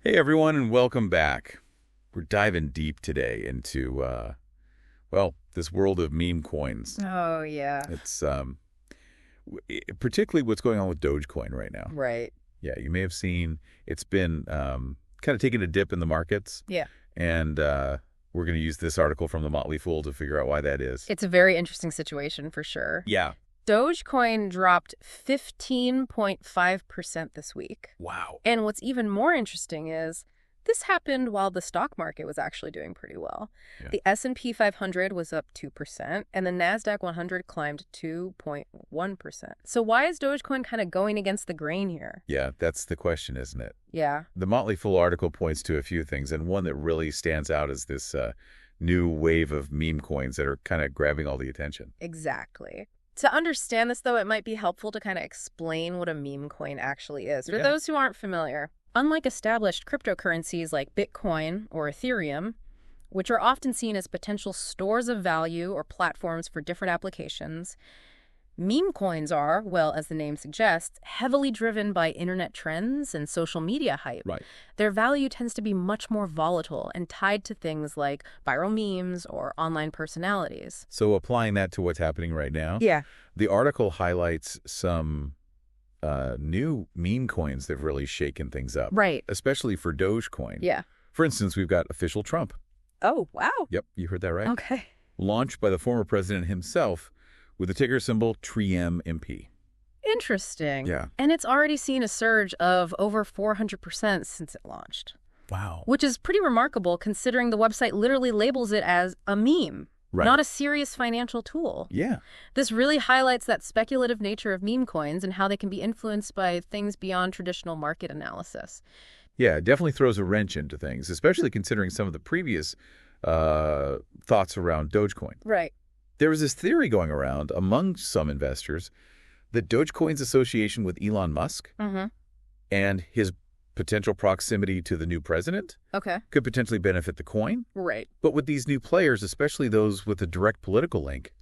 Hey everyone, and welcome back. We're diving deep today into, this world of meme coins. Oh, yeah. It's particularly what's going on with Dogecoin right now. Right. Yeah, you may have seen it's been kind of taking a dip in the markets. Yeah. And we're going to use this article from the Motley Fool to figure out why that is. It's a very interesting situation for sure. Yeah. Dogecoin dropped 15.5% this week. Wow. And what's even more interesting is this happened while the stock market was actually doing pretty well. Yeah. The S&P 500 was up 2%, and the Nasdaq 100 climbed 2.1%. So why is Dogecoin kind of going against the grain here? Yeah, that's the question, isn't it? Yeah. The Motley Fool article points to a few things, and one that really stands out is this new wave of meme coins that are kind of grabbing all the attention. Exactly. To understand this, though, it might be helpful to kind of explain what a meme coin actually is. For those who aren't familiar, unlike established cryptocurrencies like Bitcoin or Ethereum, which are often seen as potential stores of value or platforms for different applications, meme coins are, well, as the name suggests, heavily driven by internet trends and social media hype. Right. Their value tends to be much more volatile and tied to things like viral memes or online personalities. So applying that to what's happening right now, Yeah. the article highlights some new meme coins that have really shaken things up. Right. Especially for Dogecoin. Yeah. For instance, we've got official Trump. Oh, wow. Yep, you heard that right. Okay. Launched by the former president himself with the ticker symbol TREMMP. Interesting. Yeah. And it's already seen a surge of over 400% since it launched. Wow. Which is pretty remarkable considering the website literally labels it as a meme, Right. not a serious financial tool. Yeah. This really highlights that speculative nature of meme coins and how they can be influenced by things beyond traditional market analysis. Yeah, it definitely throws a wrench into things, especially considering some of the previous thoughts around Dogecoin. Right. There was this theory going around among some investors that Dogecoin's association with Elon Musk and his potential proximity to the new president Okay. could potentially benefit the coin. Right. But with these new players, especially those with a direct political link,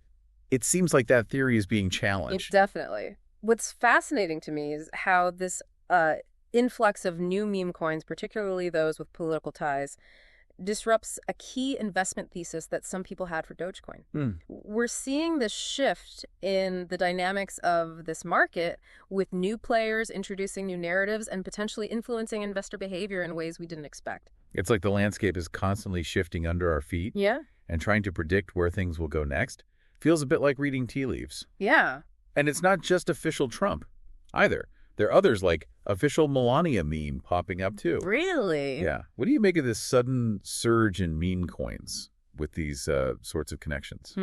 it seems like that theory is being challenged. Definitely. What's fascinating to me is how this influx of new meme coins, particularly those with political ties, disrupts a key investment thesis that some people had for Dogecoin. We're seeing this shift in the dynamics of this market with new players introducing new narratives and potentially influencing investor behavior in ways we didn't expect. It's like the landscape is constantly shifting under our feet. Yeah. And trying to predict where things will go next feels a bit like reading tea leaves. Yeah. And it's not just official Trump either. There are others like official Melania Meme popping up too. Really? Yeah. What do you make of this sudden surge in meme coins with these sorts of connections?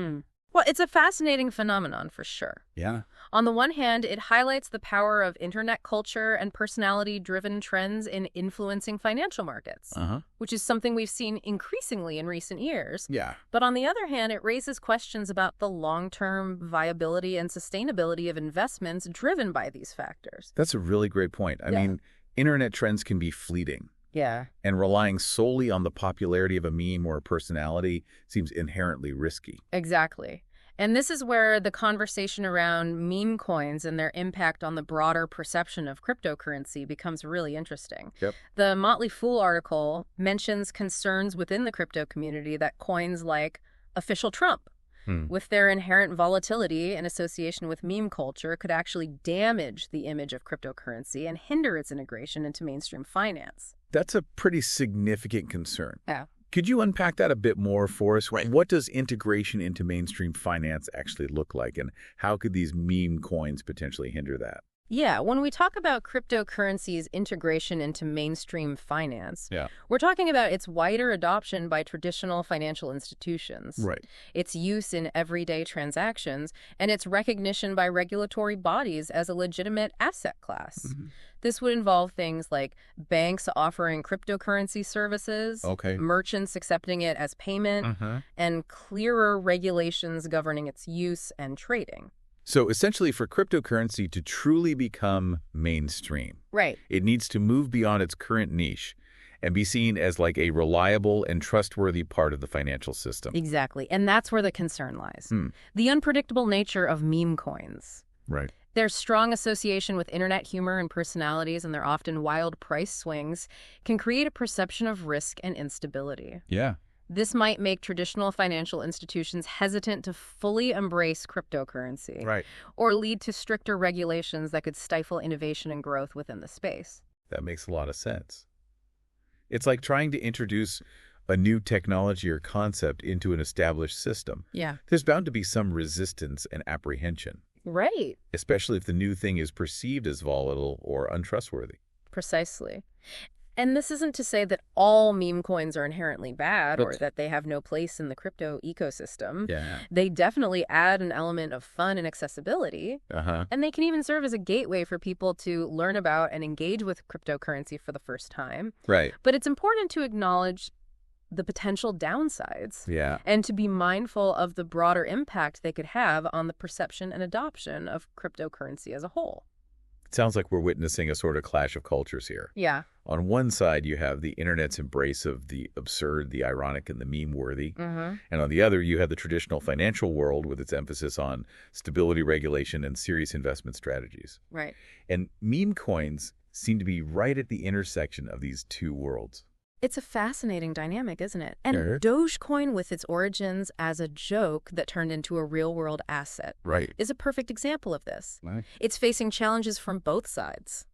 Well, it's a fascinating phenomenon for sure. Yeah. On the one hand, it highlights the power of internet culture and personality-driven trends in influencing financial markets, which is something we've seen increasingly in recent years. Yeah. But on the other hand, it raises questions about the long-term viability and sustainability of investments driven by these factors. That's a really great point. I mean, internet trends can be fleeting. Yeah. And relying solely on the popularity of a meme or a personality seems inherently risky. Exactly. And this is where the conversation around meme coins and their impact on the broader perception of cryptocurrency becomes really interesting. Yep. The Motley Fool article mentions concerns within the crypto community that coins like official Trump, with their inherent volatility and association with meme culture, could actually damage the image of cryptocurrency and hinder its integration into mainstream finance. That's a pretty significant concern. Yeah. Could you unpack that a bit more for us? Right. What does integration into mainstream finance actually look like, and how could these meme coins potentially hinder that? Yeah, when we talk about cryptocurrency's integration into mainstream finance, Yeah. we're talking about its wider adoption by traditional financial institutions, Right. its use in everyday transactions, and its recognition by regulatory bodies as a legitimate asset class. This would involve things like banks offering cryptocurrency services, merchants accepting it as payment, and clearer regulations governing its use and trading. So essentially, for cryptocurrency to truly become mainstream, Right. it needs to move beyond its current niche and be seen as like a reliable and trustworthy part of the financial system. Exactly. And that's where the concern lies. The unpredictable nature of meme coins. Right. Their strong association with internet humor and personalities and their often wild price swings can create a perception of risk and instability. Yeah. This might make traditional financial institutions hesitant to fully embrace cryptocurrency, Right. or lead to stricter regulations that could stifle innovation and growth within the space. That makes a lot of sense. It's like trying to introduce a new technology or concept into an established system. Yeah. There's bound to be some resistance and apprehension, Right. especially if the new thing is perceived as volatile or untrustworthy. Precisely. And this isn't to say that all meme coins are inherently bad or that they have no place in the crypto ecosystem. Yeah. They definitely add an element of fun and accessibility. Uh-huh. And they can even serve as a gateway for people to learn about and engage with cryptocurrency for the first time. Right. But it's important to acknowledge the potential downsides. Yeah. And to be mindful of the broader impact they could have on the perception and adoption of cryptocurrency as a whole. It sounds like we're witnessing a sort of clash of cultures here. Yeah. On one side, you have the internet's embrace of the absurd, the ironic, and the meme-worthy. Mm-hmm. And on the other, you have the traditional financial world with its emphasis on stability regulation and serious investment strategies. Right. And meme coins seem to be right at the intersection of these two worlds. It's a fascinating dynamic, isn't it? And Sure. Dogecoin, with its origins as a joke that turned into a real-world asset, Right. is a perfect example of this. Right. It's facing challenges from both sides.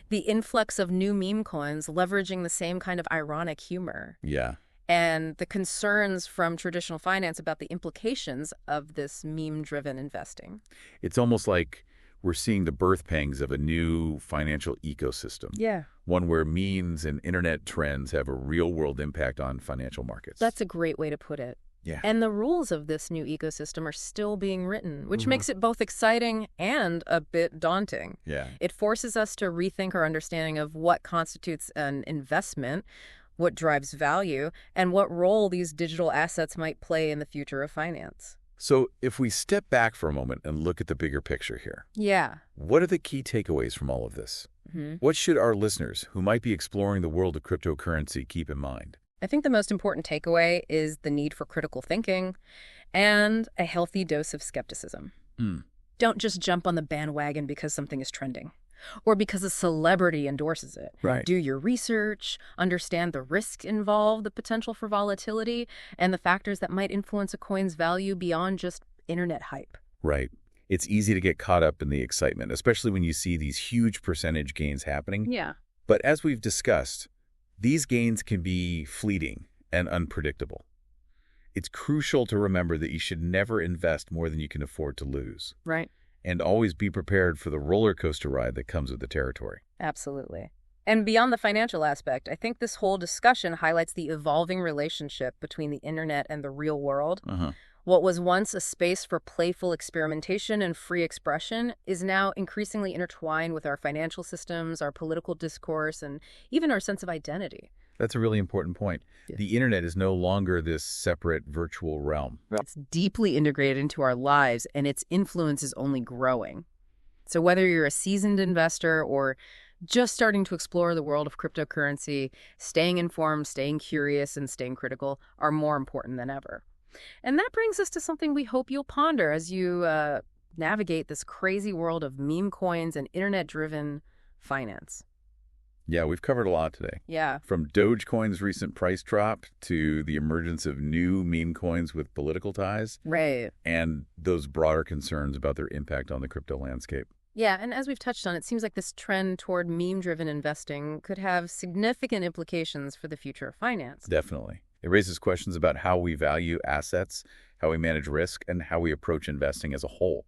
The influx of new meme coins leveraging the same kind of ironic humor, Yeah. and the concerns from traditional finance about the implications of this meme-driven investing. It's almost like we're seeing the birth pangs of a new financial ecosystem. Yeah. One where memes and internet trends have a real-world impact on financial markets. That's a great way to put it. Yeah. And the rules of this new ecosystem are still being written, which makes it both exciting and a bit daunting. Yeah. It forces us to rethink our understanding of what constitutes an investment, what drives value, and what role these digital assets might play in the future of finance. So if we step back for a moment and look at the bigger picture here, Yeah. what are the key takeaways from all of this? What should our listeners who might be exploring the world of cryptocurrency keep in mind? I think the most important takeaway is the need for critical thinking and a healthy dose of skepticism. Don't just jump on the bandwagon because something is trending or because a celebrity endorses it. Right. Do your research, understand the risk involved, the potential for volatility, and the factors that might influence a coin's value beyond just internet hype. Right. It's easy to get caught up in the excitement, especially when you see these huge percentage gains happening. Yeah. But as we've discussed, these gains can be fleeting and unpredictable. It's crucial to remember that you should never invest more than you can afford to lose, Right. and always be prepared for the roller coaster ride that comes with the territory. Absolutely. And beyond the financial aspect, I think this whole discussion highlights the evolving relationship between the internet and the real world. What was once a space for playful experimentation and free expression is now increasingly intertwined with our financial systems, our political discourse, and even our sense of identity. That's a really important point. Yeah. The internet is no longer this separate virtual realm. It's deeply integrated into our lives, and its influence is only growing. So whether you're a seasoned investor or just starting to explore the world of cryptocurrency, staying informed, staying curious, and staying critical are more important than ever. And that brings us to something we hope you'll ponder as you navigate this crazy world of meme coins and internet-driven finance. Yeah, we've covered a lot today. Yeah. From Dogecoin's recent price drop to the emergence of new meme coins with political ties, Right. and those broader concerns about their impact on the crypto landscape. Yeah, and as we've touched on, it seems like this trend toward meme-driven investing could have significant implications for the future of finance. Definitely. It raises questions about how we value assets, how we manage risk, and how we approach investing as a whole.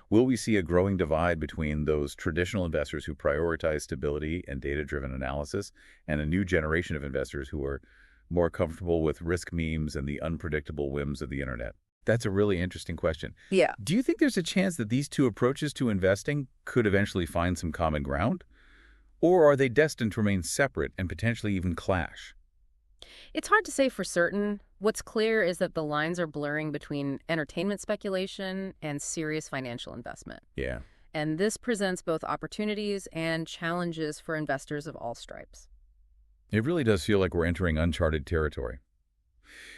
Will we see a growing divide between those traditional investors who prioritize stability and data-driven analysis and a new generation of investors who are more comfortable with risk memes and the unpredictable whims of the internet? That's a really interesting question. Yeah. Do you think there's a chance that these two approaches to investing could eventually find some common ground? Or are they destined to remain separate and potentially even clash? It's hard to say for certain. What's clear is that the lines are blurring between entertainment speculation and serious financial investment. Yeah. And this presents both opportunities and challenges for investors of all stripes. It really does feel like we're entering uncharted territory.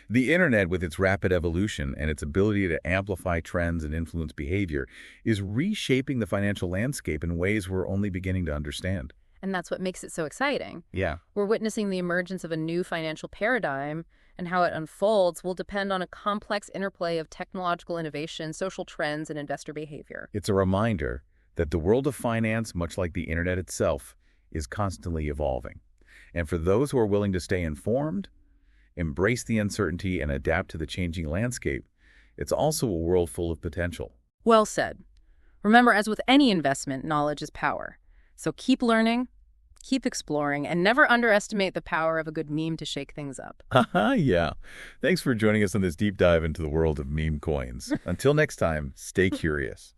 The internet, with its rapid evolution and its ability to amplify trends and influence behavior, is reshaping the financial landscape in ways we're only beginning to understand. And that's what makes it so exciting. Yeah. We're witnessing the emergence of a new financial paradigm, and how it unfolds will depend on a complex interplay of technological innovation, social trends, and investor behavior. It's a reminder that the world of finance, much like the internet itself, is constantly evolving. And for those who are willing to stay informed, embrace the uncertainty, and adapt to the changing landscape, it's also a world full of potential. Well said. Remember, as with any investment, knowledge is power. So keep learning, keep exploring, and never underestimate the power of a good meme to shake things up. Haha, yeah. Thanks for joining us on this deep dive into the world of meme coins. Until next time, stay curious.